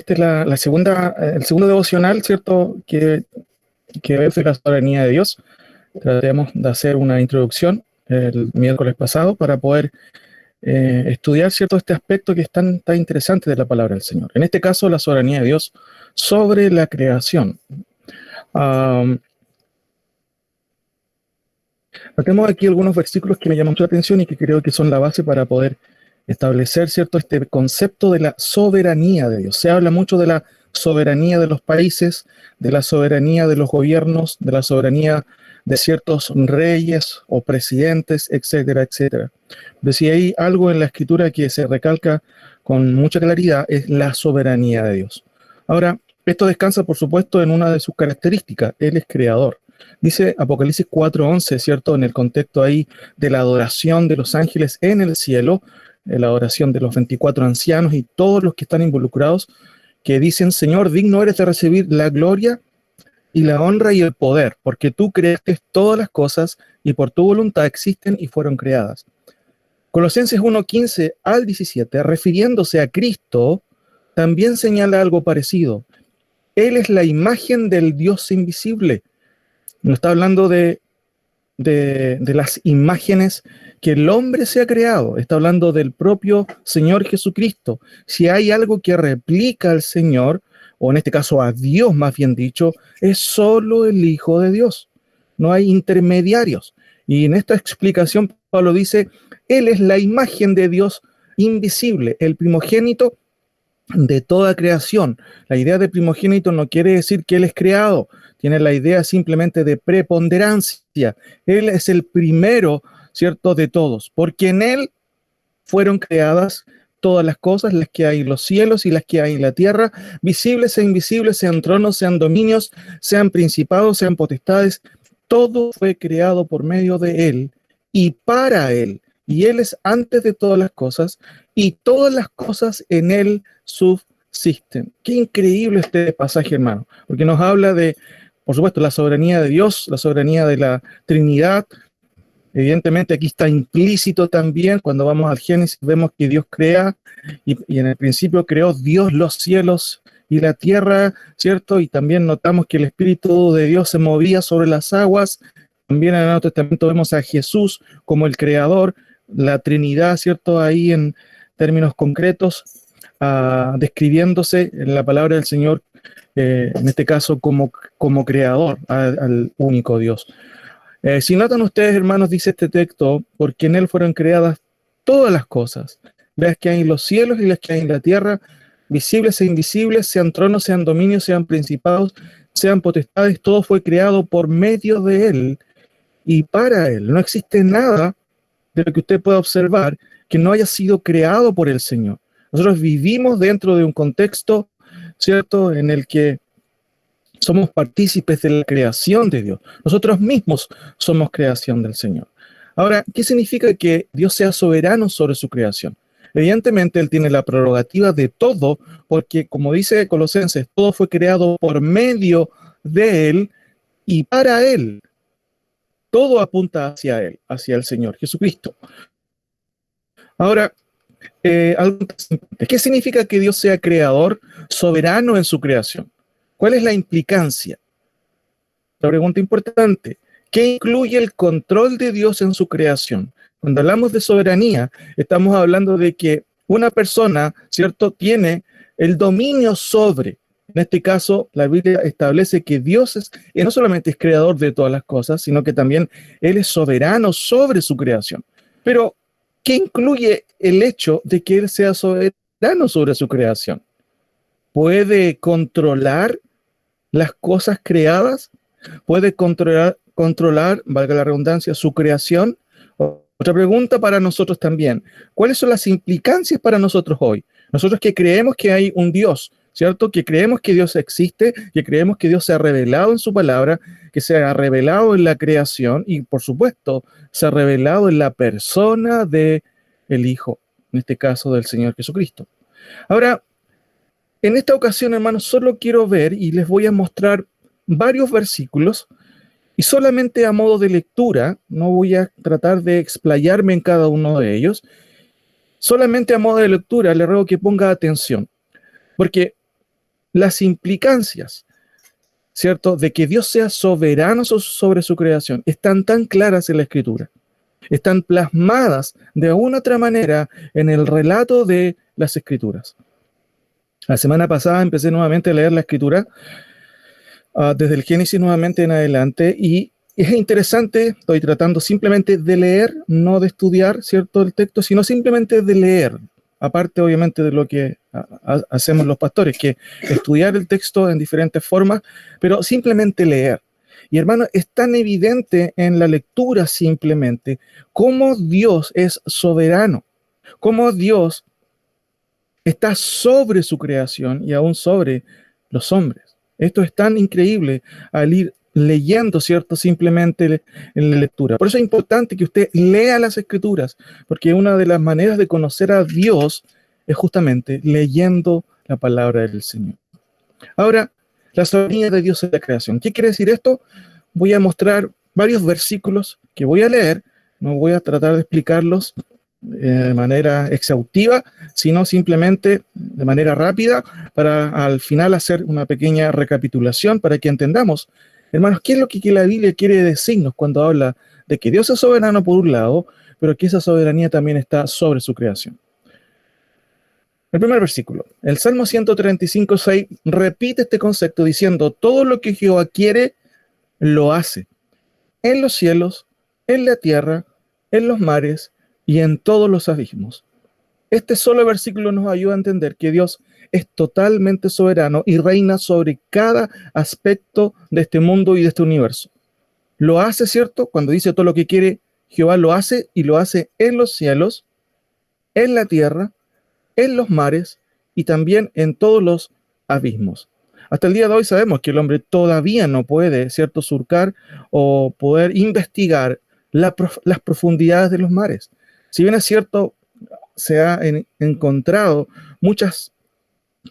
esta es la segunda, el segundo devocional, ¿cierto? Que es de la soberanía de Dios. Tratemos de hacer una introducción el miércoles pasado para poder estudiar, ¿cierto? Este aspecto que es tan interesante de la palabra del Señor. En este caso, la soberanía de Dios sobre la creación. Tenemos aquí algunos versículos que me llaman mucho la atención y que creo que son la base para poder establecer, ¿cierto?, este concepto de la soberanía de Dios. Se habla mucho de la soberanía de los países, de la soberanía de los gobiernos, de la soberanía de ciertos reyes o presidentes, etcétera, etcétera. Pero si hay algo en la Escritura que se recalca con mucha claridad, es la soberanía de Dios. Ahora, esto descansa, por supuesto, en una de sus características. Él es creador. Dice Apocalipsis 4:11, ¿cierto? En el contexto ahí de la adoración de los ángeles en el cielo, la adoración de los 24 ancianos y todos los que están involucrados, que dicen: Señor, digno eres de recibir la gloria y la honra y el poder, porque tú creaste todas las cosas y por tu voluntad existen y fueron creadas. Colosenses 1:15 al 17, refiriéndose a Cristo, también señala algo parecido. Él es la imagen del Dios invisible. No está hablando de las imágenes que el hombre se ha creado, está hablando del propio Señor Jesucristo. Si hay algo que replica al Señor, o en este caso a Dios más bien dicho, es solo el Hijo de Dios. No hay intermediarios. Y en esta explicación Pablo dice: Él es la imagen de Dios invisible, el primogénito de toda creación. La idea de primogénito no quiere decir que Él es creado, tiene la idea simplemente de preponderancia. Él es el primero, ¿cierto?, de todos, porque en Él fueron creadas todas las cosas, las que hay en los cielos y las que hay en la tierra, visibles e invisibles, sean tronos, sean dominios, sean principados, sean potestades. Todo fue creado por medio de Él y para Él. Y Él es antes de todas las cosas, y todas las cosas en Él subsisten. Qué increíble este pasaje, hermano, porque nos habla de, por supuesto, la soberanía de Dios, la soberanía de la Trinidad. Evidentemente aquí está implícito también, cuando vamos al Génesis, vemos que Dios crea, y en el principio creó Dios los cielos y la tierra, ¿cierto? Y también notamos que el Espíritu de Dios se movía sobre las aguas. También en el Nuevo Testamento vemos a Jesús como el creador, la Trinidad, ¿cierto? Ahí en términos concretos, describiéndose en la palabra del Señor, en este caso como creador, al único Dios. Si notan ustedes, hermanos, dice este texto: porque en Él fueron creadas todas las cosas, las que hay en los cielos y las que hay en la tierra, visibles e invisibles, sean tronos, sean dominios, sean principados, sean potestades. Todo fue creado por medio de Él y para Él. No existe nada de lo que usted pueda observar que no haya sido creado por el Señor. Nosotros vivimos dentro de un contexto, ¿cierto?, en el que somos partícipes de la creación de Dios. Nosotros mismos somos creación del Señor. Ahora, ¿qué significa que Dios sea soberano sobre su creación? Evidentemente, Él tiene la prerrogativa de todo, porque, como dice Colosenses, todo fue creado por medio de Él y para Él. Todo apunta hacia Él, hacia el Señor Jesucristo. Ahora, ¿qué significa que Dios sea creador, soberano en su creación? ¿Cuál es la implicancia? La pregunta importante: ¿qué incluye el control de Dios en su creación? Cuando hablamos de soberanía, estamos hablando de que una persona, ¿cierto?, tiene el dominio sobre. En este caso, la Biblia establece que Dios no solamente es creador de todas las cosas, sino que también Él es soberano sobre su creación. Pero, ¿qué incluye el hecho de que Él sea soberano sobre su creación? ¿Puede controlar las cosas creadas? ¿Puede controlar, valga la redundancia, su creación? Otra pregunta para nosotros también: ¿cuáles son las implicancias para nosotros hoy? Nosotros que creemos que hay un Dios, ¿cierto? Que creemos que Dios existe, que creemos que Dios se ha revelado en su palabra, que se ha revelado en la creación y, por supuesto, se ha revelado en la persona del Hijo, en este caso del Señor Jesucristo. Ahora, en esta ocasión, hermanos, solo quiero ver y les voy a mostrar varios versículos, y solamente a modo de lectura, no voy a tratar de explayarme en cada uno de ellos, solamente a modo de lectura le ruego que ponga atención, porque las implicancias, ¿cierto?, de que Dios sea soberano sobre su creación, están tan claras en la Escritura. Están plasmadas de una u otra manera en el relato de las Escrituras. La semana pasada empecé nuevamente a leer la Escritura, desde el Génesis nuevamente en adelante, y es interesante, estoy tratando simplemente de leer, no de estudiar, ¿cierto?, el texto, sino simplemente de leer, aparte obviamente de lo que hacemos los pastores, que estudiar el texto en diferentes formas, pero simplemente leer. Y hermano, es tan evidente en la lectura simplemente cómo Dios es soberano, cómo Dios está sobre su creación y aún sobre los hombres. Esto es tan increíble al ir leyendo, ¿cierto?, simplemente en la lectura. Por eso es importante que usted lea las Escrituras, porque una de las maneras de conocer a Dios es justamente leyendo la palabra del Señor. Ahora, la soberanía de Dios en la creación. ¿Qué quiere decir esto? Voy a mostrar varios versículos que voy a leer, no voy a tratar de explicarlos de manera exhaustiva, sino simplemente de manera rápida, para al final hacer una pequeña recapitulación para que entendamos, hermanos, qué es lo que la Biblia quiere decirnos cuando habla de que Dios es soberano por un lado, pero que esa soberanía también está sobre su creación. El primer versículo, el Salmo 135:6 repite este concepto diciendo: todo lo que Jehová quiere, lo hace, en los cielos, en la tierra, en los mares y en todos los abismos. Este solo versículo nos ayuda a entender que Dios es totalmente soberano y reina sobre cada aspecto de este mundo y de este universo. Lo hace, ¿cierto? Cuando dice todo lo que quiere, Jehová lo hace, y lo hace en los cielos, en la tierra, en los mares y también en todos los abismos. Hasta el día de hoy sabemos que el hombre todavía no puede, ¿cierto?, surcar o poder investigar las profundidades de los mares. Si bien es cierto, se han encontrado muchas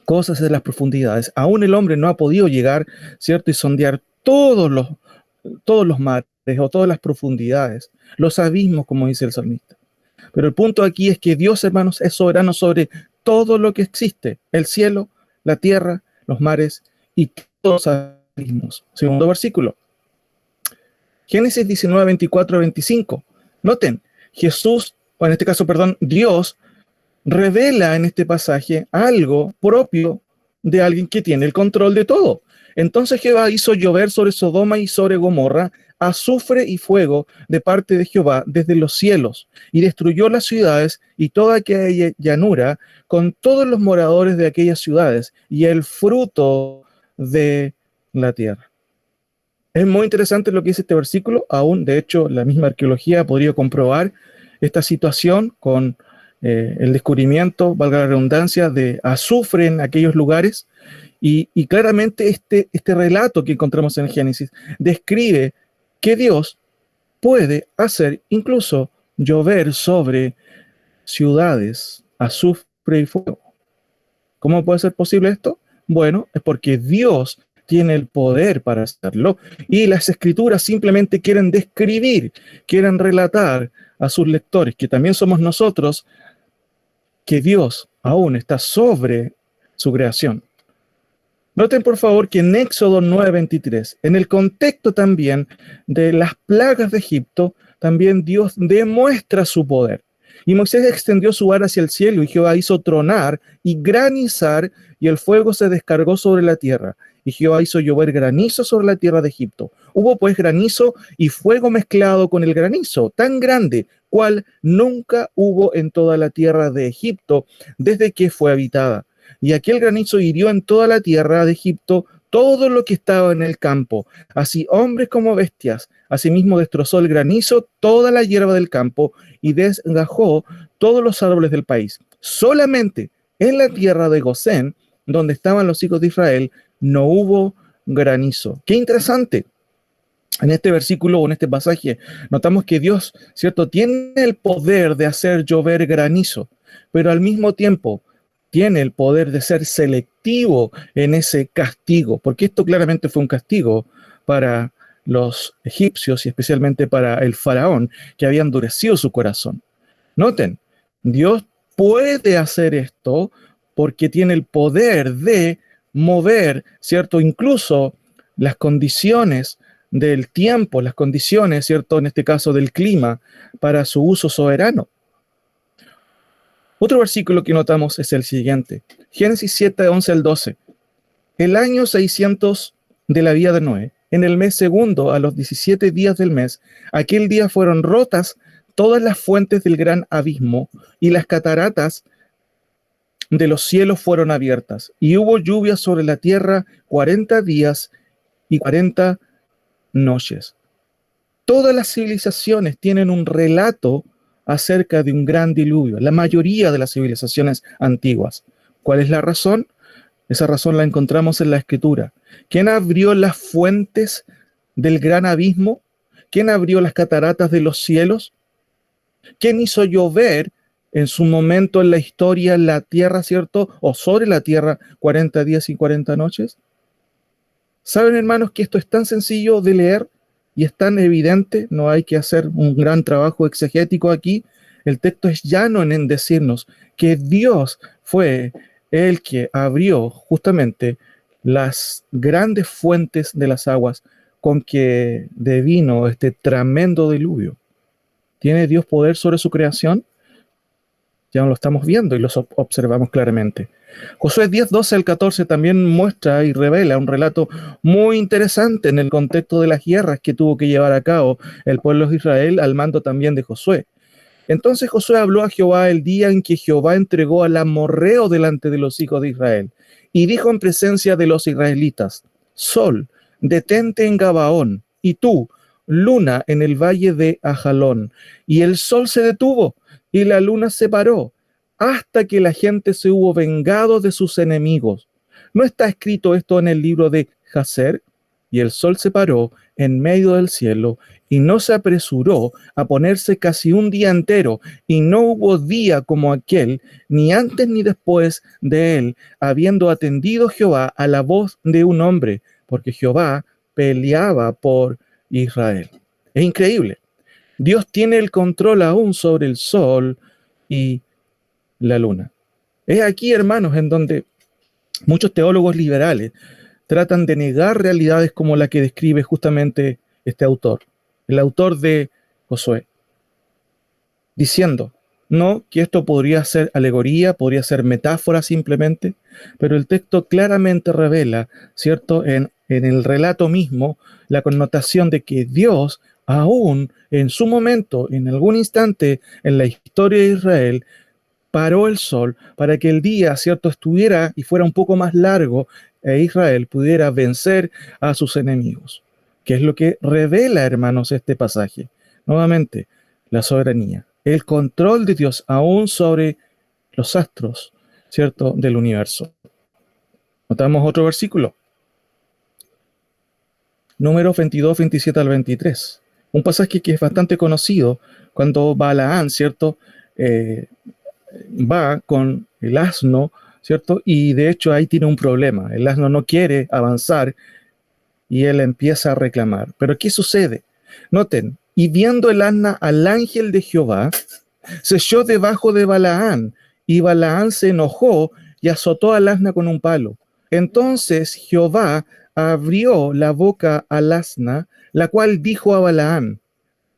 cosas en las profundidades, aún el hombre no ha podido llegar, ¿cierto?, y sondear todos los mares o todas las profundidades, los abismos, como dice el salmista. Pero el punto aquí es que Dios, hermanos, es soberano sobre todo lo que existe: el cielo, la tierra, los mares y todos los abismos. Segundo versículo, Génesis 19, 24, 25. Noten, Dios revela en este pasaje algo propio de alguien que tiene el control de todo. Entonces Jehová hizo llover sobre Sodoma y sobre Gomorra azufre y fuego de parte de Jehová desde los cielos, y destruyó las ciudades y toda aquella llanura con todos los moradores de aquellas ciudades y el fruto de la tierra. Es muy interesante lo que dice este versículo. Aún, de hecho, la misma arqueología podría comprobar esta situación con el descubrimiento, valga la redundancia, de azufre en aquellos lugares. Y claramente este relato que encontramos en Génesis describe que Dios puede hacer incluso llover sobre ciudades azufre y fuego. ¿Cómo puede ser posible esto? Bueno, es porque Dios tiene el poder para hacerlo, y las Escrituras simplemente quieren describir, quieren relatar a sus lectores, que también somos nosotros, que Dios aún está sobre su creación. Noten por favor que en Éxodo 9:23, en el contexto también de las plagas de Egipto, también Dios demuestra su poder. Y Moisés extendió su vara hacia el cielo, y Jehová hizo tronar y granizar, y el fuego se descargó sobre la tierra. Y Jehová hizo llover granizo sobre la tierra de Egipto. Hubo pues granizo y fuego mezclado con el granizo, tan grande, cual nunca hubo en toda la tierra de Egipto desde que fue habitada. Y aquel granizo hirió en toda la tierra de Egipto todo lo que estaba en el campo, así hombres como bestias. Asimismo destrozó el granizo toda la hierba del campo y desgajó todos los árboles del país. Solamente en la tierra de Gosén, donde estaban los hijos de Israel, no hubo granizo. Qué interesante. En este versículo o en este pasaje notamos que Dios, ¿cierto?, tiene el poder de hacer llover granizo, pero al mismo tiempo tiene el poder de ser selectivo en ese castigo, porque esto claramente fue un castigo para los egipcios y especialmente para el faraón, que había endurecido su corazón. Noten, Dios puede hacer esto porque tiene el poder de mover, ¿cierto? Incluso las condiciones del tiempo, las condiciones, ¿cierto? En este caso del clima, para su uso soberano. Otro versículo que notamos es el siguiente. Génesis 7, 11 al 12. El año 600 de la vida de Noé, en el mes segundo, a los 17 días del mes, aquel día fueron rotas todas las fuentes del gran abismo y las cataratas de los cielos fueron abiertas. Y hubo lluvia sobre la tierra 40 días y 40 noches. Todas las civilizaciones tienen un relato acerca de un gran diluvio, la mayoría de las civilizaciones antiguas. ¿Cuál es la razón? Esa razón la encontramos en la Escritura. ¿Quién abrió las fuentes del gran abismo? ¿Quién abrió las cataratas de los cielos? ¿Quién hizo llover en su momento en la historia en la tierra, ¿cierto? O sobre la tierra 40 días y 40 noches. ¿Saben, hermanos, que esto es tan sencillo de leer y es tan evidente? No hay que hacer un gran trabajo exegético aquí. El texto es llano en decirnos que Dios fue el que abrió justamente las grandes fuentes de las aguas con que devino este tremendo diluvio. ¿Tiene Dios poder sobre su creación? Ya lo estamos viendo y lo observamos claramente. Josué 10, 12 al 14 también muestra y revela un relato muy interesante en el contexto de las guerras que tuvo que llevar a cabo el pueblo de Israel al mando también de Josué. Entonces Josué habló a Jehová el día en que Jehová entregó al amorreo delante de los hijos de Israel y dijo en presencia de los israelitas: Sol, detente en Gabaón, y tú, luna, en el valle de Ajalón. Y el sol se detuvo y la luna se paró hasta que la gente se hubo vengado de sus enemigos. ¿No está escrito esto en el libro de Jaser? Y el sol se paró en medio del cielo y no se apresuró a ponerse casi un día entero, y no hubo día como aquel, ni antes ni después de él, habiendo atendido Jehová a la voz de un hombre, porque Jehová peleaba por Israel. Es increíble. Dios tiene el control aún sobre el sol y la luna. Es aquí, hermanos, en donde muchos teólogos liberales tratan de negar realidades como la que describe justamente este autor, el autor de Josué, diciendo, no, que esto podría ser alegoría, podría ser metáfora simplemente, pero el texto claramente revela, ¿cierto?, en el relato mismo, la connotación de que Dios, aún en su momento, en algún instante en la historia de Israel, paró el sol para que el día, ¿cierto?, estuviera y fuera un poco más largo e Israel pudiera vencer a sus enemigos. ¿Qué es lo que revela, hermanos, este pasaje? Nuevamente, la soberanía, el control de Dios aún sobre los astros, ¿cierto?, del universo. Notamos otro versículo. Números 22, 27 al 23. Un pasaje que es bastante conocido cuando Balaán, ¿cierto?, va con el asno, ¿cierto? Y de hecho ahí tiene un problema. El asno no quiere avanzar y él empieza a reclamar. Pero ¿qué sucede? Noten, y viendo el asna al ángel de Jehová, se echó debajo de Balaán, y Balaán se enojó y azotó al asna con un palo. Entonces Jehová abrió la boca al asna, la cual dijo a Balaán: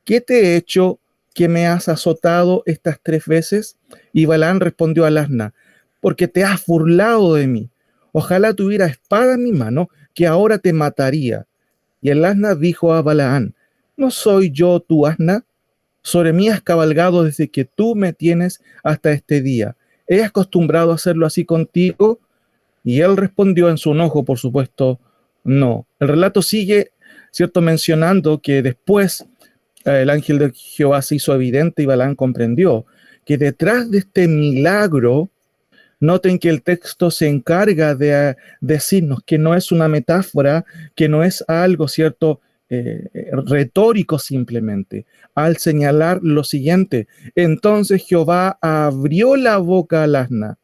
¿qué te he hecho que me has azotado estas 3 veces? Y Balaán respondió al asna: porque te has burlado de mí. Ojalá tuviera espada en mi mano, que ahora te mataría. Y el asna dijo a Balaán: ¿no soy yo tu asna? Sobre mí has cabalgado desde que tú me tienes hasta este día. ¿He acostumbrado a hacerlo así contigo? Y él respondió en su enojo, por supuesto, no. El relato sigue, ¿cierto?, mencionando que después el ángel de Jehová se hizo evidente y Balaán comprendió que detrás de este milagro, noten que el texto se encarga de decirnos que no es una metáfora, que no es algo, ¿cierto?, retórico simplemente, al señalar lo siguiente: entonces Jehová abrió la boca al asna,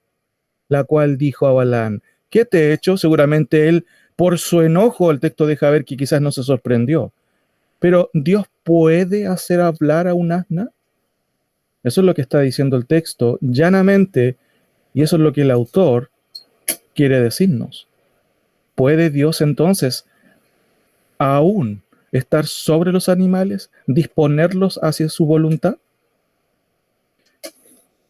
la cual dijo a Balaán: ¿qué te he hecho? Seguramente él, por su enojo, el texto deja ver que quizás no se sorprendió. Pero ¿Dios puede hacer hablar a un asna? Eso es lo que está diciendo el texto llanamente, y eso es lo que el autor quiere decirnos. ¿Puede Dios entonces aún estar sobre los animales, disponerlos hacia su voluntad?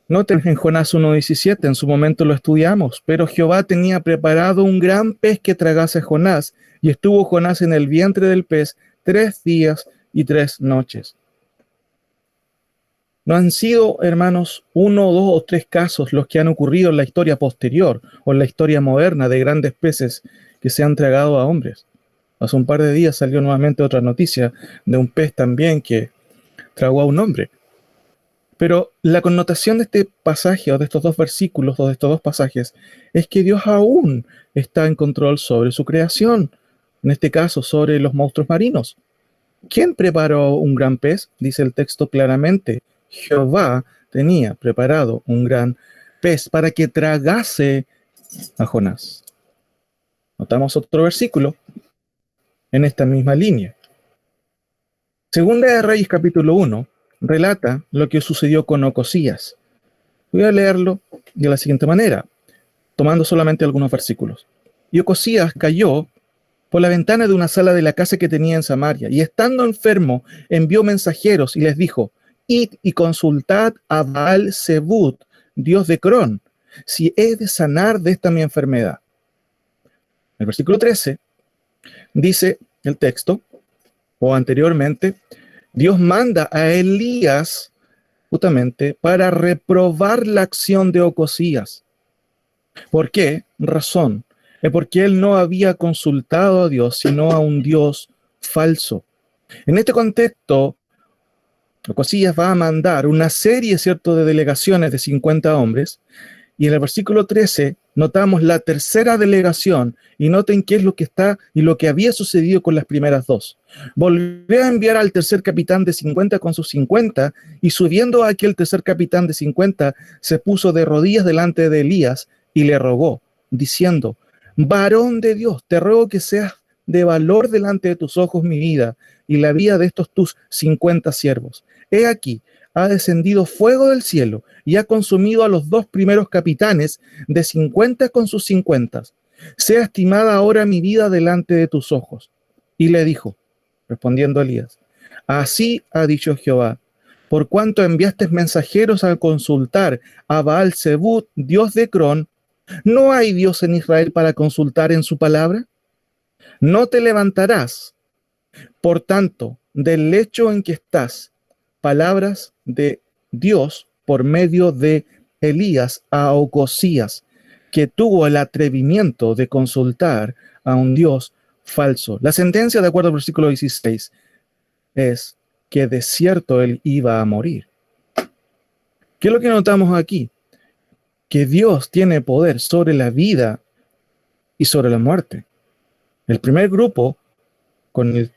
Noten en Jonás 1:17, en su momento lo estudiamos, pero Jehová tenía preparado un gran pez que tragase a Jonás, y estuvo Jonás en el vientre del pez 3 días y 3 noches. No han sido, hermanos, 1, 2 o 3 casos los que han ocurrido en la historia posterior o en la historia moderna de grandes peces que se han tragado a hombres. Hace un par de días salió nuevamente otra noticia de un pez también que tragó a un hombre. Pero la connotación de este pasaje o de estos dos versículos o de estos dos pasajes es que Dios aún está en control sobre su creación, en este caso sobre los monstruos marinos. ¿Quién preparó un gran pez? Dice el texto claramente. Jehová tenía preparado un gran pez para que tragase a Jonás. Notamos otro versículo en esta misma línea. Segunda de Reyes capítulo 1 relata lo que sucedió con Ocosías. Voy a leerlo de la siguiente manera, tomando solamente algunos versículos. Y Ocosías cayó por la ventana de una sala de la casa que tenía en Samaria, y estando enfermo, envió mensajeros y les dijo: id y consultad a Baal-Zebut, dios de Cron, si he de sanar de esta mi enfermedad. El versículo 13 dice el texto, o anteriormente, Dios manda a Elías justamente para reprobar la acción de Ocosías. ¿Por qué? Razón. Es porque él no había consultado a Dios, sino a un Dios falso. En este contexto, Ocosías va a mandar una serie, ¿cierto?, de delegaciones de 50 hombres, y en el versículo 13 notamos la tercera delegación, y noten qué es lo que está y lo que había sucedido con las primeras dos. Volvió a enviar al tercer capitán de 50 con sus 50, y subiendo a aquel tercer capitán de 50, se puso de rodillas delante de Elías y le rogó, diciendo: varón de Dios, te ruego que seas de valor delante de tus ojos mi vida y la vida de estos tus 50 siervos. He aquí, ha descendido fuego del cielo y ha consumido a los 2 primeros capitanes de 50 con sus 50. Sea estimada ahora mi vida delante de tus ojos. Y le dijo, respondiendo Elías: así ha dicho Jehová, por cuanto enviaste mensajeros a consultar a Baal-Zebut, dios de Cron, ¿no hay Dios en Israel para consultar en su palabra? No te levantarás, por tanto, del lecho en que estás, palabras de Dios por medio de Elías a Ocosías, que tuvo el atrevimiento de consultar a un Dios falso. La sentencia, de acuerdo al versículo 16, es que de cierto él iba a morir. ¿Qué es lo que notamos aquí? Que Dios tiene poder sobre la vida y sobre la muerte. El primer grupo, con el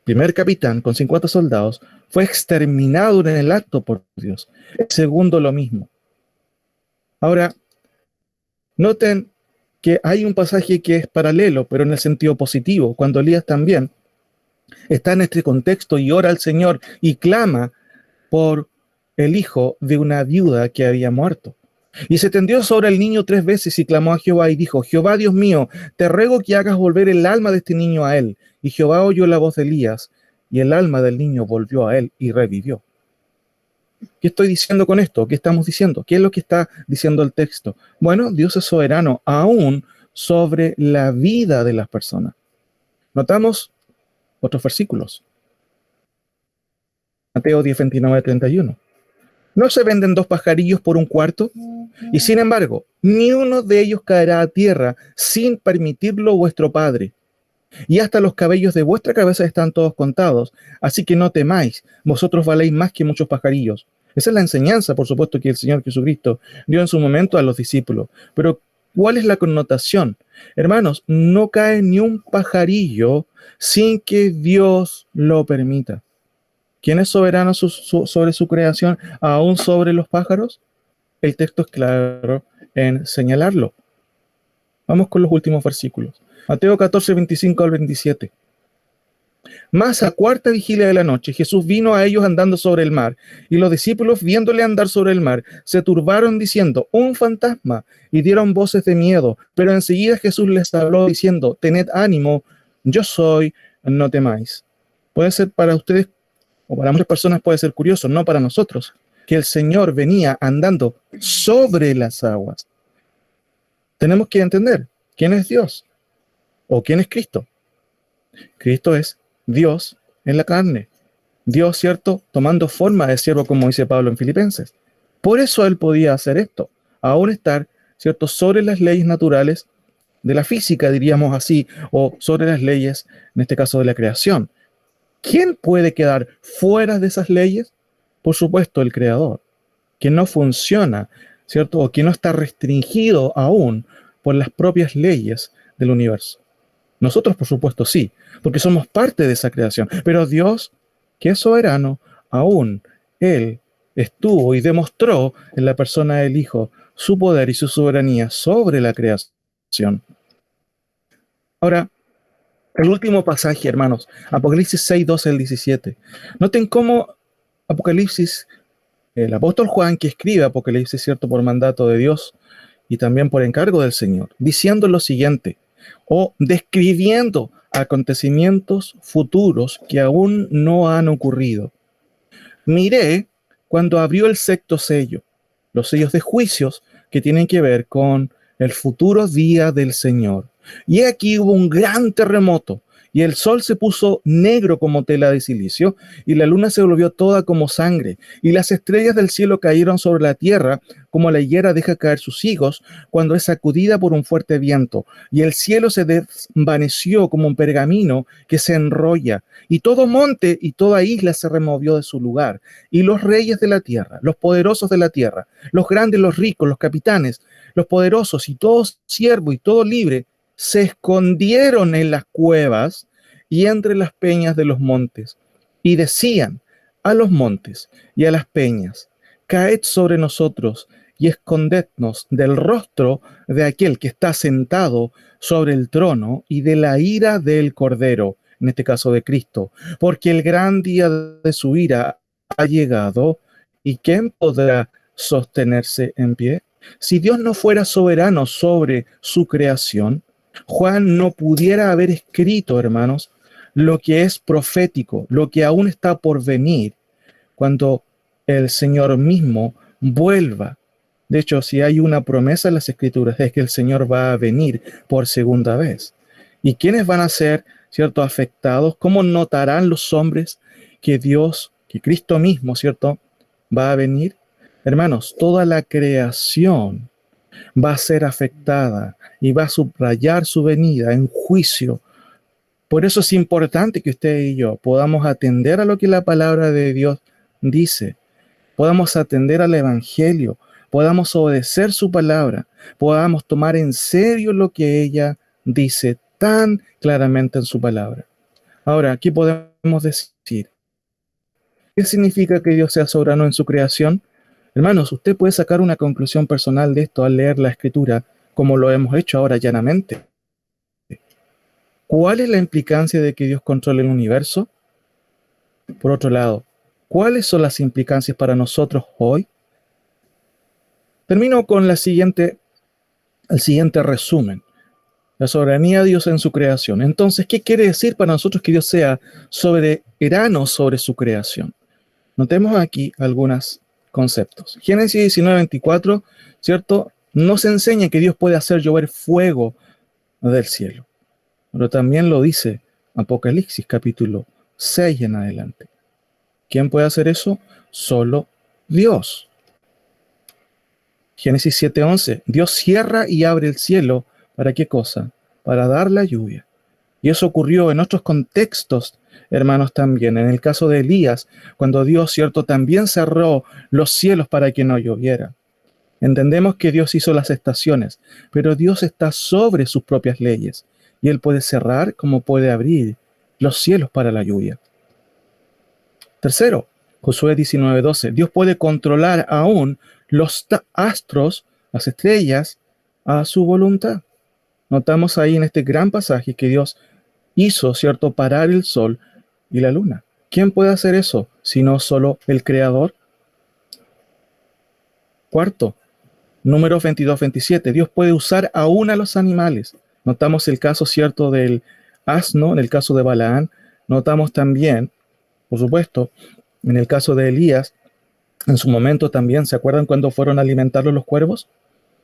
primer capitán, con 50 soldados, fue exterminado en el acto por Dios. El segundo, lo mismo. Ahora, noten que hay un pasaje que es paralelo, pero en el sentido positivo, cuando Elías también está en este contexto y ora al Señor y clama por el hijo de una viuda que había muerto. Y se tendió sobre el niño 3 veces y clamó a Jehová y dijo: Jehová Dios mío, te ruego que hagas volver el alma de este niño a él. Y Jehová oyó la voz de Elías, y el alma del niño volvió a él y revivió. ¿Qué estoy diciendo con esto? ¿Qué estamos diciendo? ¿Qué es lo que está diciendo el texto? Bueno, Dios es soberano aún sobre la vida de las personas. Notamos otros versículos. Mateo 10, 29, 31. ¿No se venden 2 pajarillos por 1 cuarto? Y sin embargo, ni uno de ellos caerá a tierra sin permitirlo vuestro Padre. Y hasta los cabellos de vuestra cabeza están todos contados. Así que no temáis, vosotros valéis más que muchos pajarillos. Esa es la enseñanza, por supuesto, que el Señor Jesucristo dio en su momento a los discípulos. Pero, ¿cuál es la connotación? Hermanos, no cae ni un pajarillo sin que Dios lo permita. ¿Quién es soberano sobre su creación, aún sobre los pájaros? El texto es claro en señalarlo. Vamos con los últimos versículos. Mateo 14, 25 al 27. Mas a cuarta vigilia de la noche, Jesús vino a ellos andando sobre el mar, y los discípulos, viéndole andar sobre el mar, se turbaron diciendo, un fantasma, y dieron voces de miedo. Pero enseguida Jesús les habló diciendo, tened ánimo, yo soy, no temáis. Puede ser para ustedes, o para muchas personas puede ser curioso, no para nosotros, que el Señor venía andando sobre las aguas. Tenemos que entender quién es Dios o quién es Cristo. Cristo es Dios en la carne. Dios, ¿cierto? Tomando forma de siervo, como dice Pablo en Filipenses. Por eso él podía hacer esto, aún estar, ¿cierto?, sobre las leyes naturales de la física, diríamos así, o sobre las leyes, en este caso, de la creación. ¿Quién puede quedar fuera de esas leyes? Por supuesto, el Creador, que no funciona, ¿cierto? O que no está restringido aún por las propias leyes del universo. Nosotros, por supuesto, sí, porque somos parte de esa creación. Pero Dios, que es soberano, aún Él estuvo y demostró en la persona del Hijo su poder y su soberanía sobre la creación. Ahora, el último pasaje, hermanos, Apocalipsis 6, 12 al 17. Noten cómo Apocalipsis, el apóstol Juan, que escribe Apocalipsis, ¿cierto?, por mandato de Dios y también por encargo del Señor, diciendo lo siguiente, o describiendo acontecimientos futuros que aún no han ocurrido. Miré cuando abrió el sexto sello, los sellos de juicios que tienen que ver con el futuro día del Señor. Y aquí hubo un gran terremoto, y el sol se puso negro como tela de silicio, y la luna se volvió toda como sangre, y las estrellas del cielo cayeron sobre la tierra, como la higuera deja caer sus higos cuando es sacudida por un fuerte viento, y el cielo se desvaneció como un pergamino que se enrolla, y todo monte y toda isla se removió de su lugar, y los reyes de la tierra, los poderosos de la tierra, los grandes, los ricos, los capitanes, los poderosos y todo siervo y todo libre, se escondieron en las cuevas y entre las peñas de los montes, y decían a los montes y a las peñas, caed sobre nosotros y escondednos del rostro de aquel que está sentado sobre el trono y de la ira del Cordero, en este caso de Cristo, porque el gran día de su ira ha llegado, y ¿quién podrá sostenerse en pie? Si Dios no fuera soberano sobre su creación, Juan no pudiera haber escrito, hermanos, lo que es profético, lo que aún está por venir, cuando el Señor mismo vuelva. De hecho, si hay una promesa en las Escrituras, es que el Señor va a venir por segunda vez. ¿Y quiénes van a ser, cierto, afectados? ¿Cómo notarán los hombres que Dios, que Cristo mismo, cierto, va a venir? Hermanos, toda la creación va a ser afectada y va a subrayar su venida en juicio. Por eso es importante que usted y yo podamos atender a lo que la palabra de Dios dice, podamos atender al Evangelio, podamos obedecer su palabra, podamos tomar en serio lo que ella dice tan claramente en su palabra. Ahora, ¿qué podemos decir? ¿Qué significa que Dios sea soberano en su creación? Hermanos, usted puede sacar una conclusión personal de esto al leer la Escritura, como lo hemos hecho ahora llanamente. ¿Cuál es la implicancia de que Dios controle el universo? Por otro lado, ¿cuáles son las implicancias para nosotros hoy? Termino con el siguiente resumen. La soberanía de Dios en su creación. Entonces, ¿qué quiere decir para nosotros que Dios sea soberano sobre su creación? Notemos aquí algunos conceptos. Génesis 19:24, ¿cierto? Nos enseña que Dios puede hacer llover fuego del cielo. Pero también lo dice Apocalipsis capítulo 6 en adelante. ¿Quién puede hacer eso? Solo Dios. Génesis 7:11. Dios cierra y abre el cielo. ¿Para qué cosa? Para dar la lluvia. Y eso ocurrió en otros contextos, hermanos, también. En el caso de Elías, cuando Dios, cierto, también cerró los cielos para que no lloviera. Entendemos que Dios hizo las estaciones, pero Dios está sobre sus propias leyes. Y Él puede cerrar como puede abrir los cielos para la lluvia. Tercero, Josué 19:12. Dios puede controlar aún los astros, las estrellas, a su voluntad. Notamos ahí en este gran pasaje que Dios hizo, ¿cierto?, parar el sol y la luna. ¿Quién puede hacer eso si no solo el Creador? Cuarto, Números 22-27. Dios puede usar aún a los animales. Notamos el caso cierto del asno, en el caso de Balaán. Notamos también, por supuesto, en el caso de Elías, en su momento también, ¿se acuerdan cuando fueron a alimentarlos los cuervos?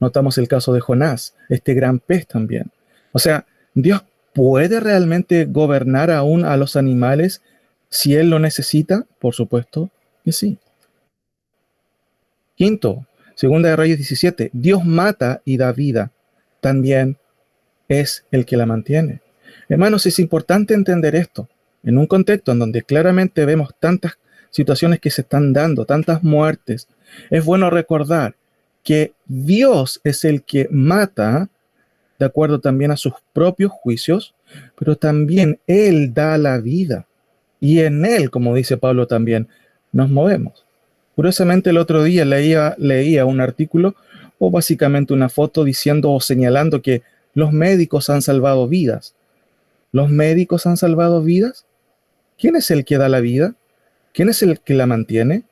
Notamos el caso de Jonás, este gran pez también. O sea, Dios puede realmente gobernar aún a los animales si Él lo necesita. Por supuesto que sí. Quinto, Segunda de Reyes 17, Dios mata y da vida. También es el que la mantiene. Hermanos, es importante entender esto en un contexto en donde claramente vemos tantas situaciones que se están dando, tantas muertes. Es bueno recordar que Dios es el que mata de acuerdo también a sus propios juicios, pero también Él da la vida. Y en Él, como dice Pablo también, nos movemos. Curiosamente, el otro día leía un artículo o básicamente una foto diciendo o señalando que los médicos han salvado vidas. ¿Los médicos han salvado vidas? ¿Quién es el que da la vida? ¿Quién es el que la mantiene?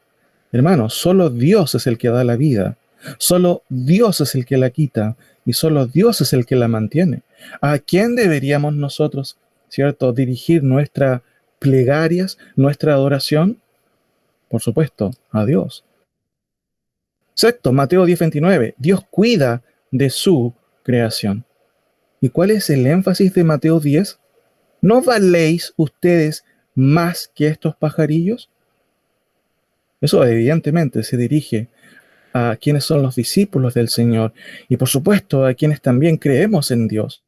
Hermanos, solo Dios es el que da la vida. Solo Dios es el que la quita y solo Dios es el que la mantiene. ¿A quién deberíamos nosotros, cierto, dirigir nuestras plegarias, nuestra adoración? Por supuesto, a Dios. Sexto, Mateo 10:29. Dios cuida de su creación. ¿Y cuál es el énfasis de Mateo 10? ¿No valéis ustedes más que estos pajarillos? Eso evidentemente se dirige a quienes son los discípulos del Señor y por supuesto a quienes también creemos en Dios.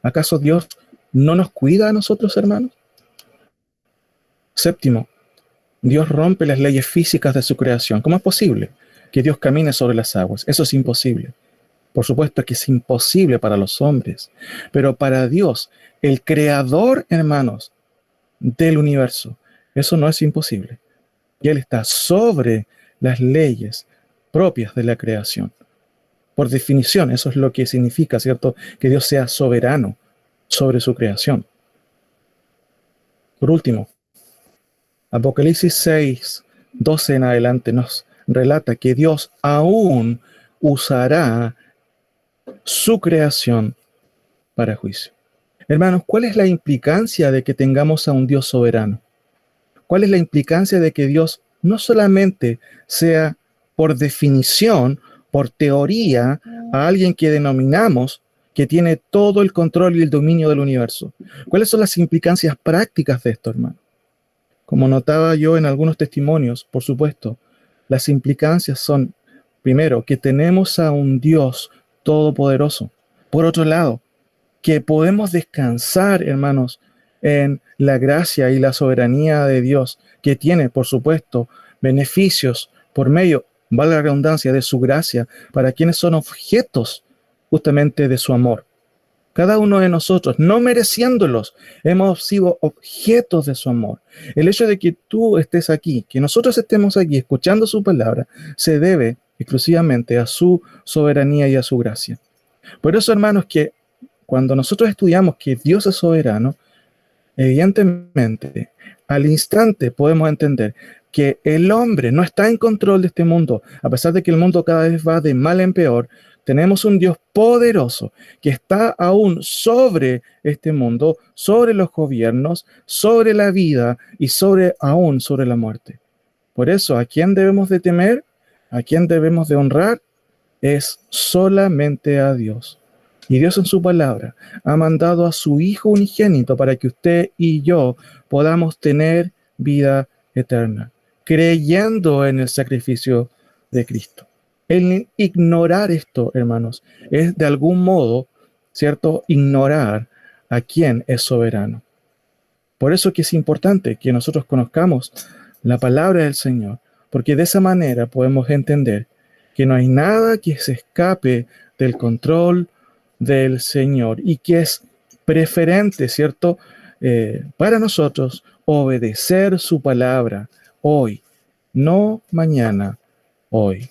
¿Acaso Dios no nos cuida a nosotros, hermanos? Séptimo, Dios rompe las leyes físicas de su creación. ¿Cómo es posible que Dios camine sobre las aguas? Eso es imposible. Por supuesto que es imposible para los hombres, pero para Dios, el creador, hermanos, del universo, eso no es imposible. Y Él está sobre las leyes propias de la creación. Por definición, eso es lo que significa, ¿cierto? Que Dios sea soberano sobre su creación. Por último, Apocalipsis 6:12 en adelante nos relata que Dios aún usará su creación para juicio. Hermanos, ¿cuál es la implicancia de que tengamos a un Dios soberano? ¿Cuál es la implicancia de que Dios no solamente sea por definición, por teoría, a alguien que denominamos que tiene todo el control y el dominio del universo? ¿Cuáles son las implicancias prácticas de esto, hermano? Como notaba yo en algunos testimonios, por supuesto, las implicancias son, primero, que tenemos a un Dios todopoderoso. Por otro lado, que podemos descansar, hermanos, en la gracia y la soberanía de Dios, que tiene, por supuesto, beneficios por medio, vale la redundancia, de su gracia, para quienes son objetos justamente de su amor. Cada uno de nosotros, no mereciéndolos, hemos sido objetos de su amor. El hecho de que tú estés aquí, que nosotros estemos aquí escuchando su palabra, se debe exclusivamente a su soberanía y a su gracia. Por eso, hermanos, que cuando nosotros estudiamos que Dios es soberano, evidentemente, al instante podemos entender que el hombre no está en control de este mundo. A pesar de que el mundo cada vez va de mal en peor, tenemos un Dios poderoso que está aún sobre este mundo, sobre los gobiernos, sobre la vida y aún sobre la muerte. Por eso, ¿a quién debemos de temer? ¿A quién debemos de honrar? Es solamente a Dios. Y Dios en su palabra ha mandado a su Hijo unigénito para que usted y yo podamos tener vida eterna, creyendo en el sacrificio de Cristo. El ignorar esto, hermanos, es de algún modo, ¿cierto?, ignorar a quien es soberano. Por eso que es importante que nosotros conozcamos la palabra del Señor, porque de esa manera podemos entender que no hay nada que se escape del control del Señor y que es preferente, ¿cierto?, para nosotros obedecer su palabra hoy, no mañana, hoy.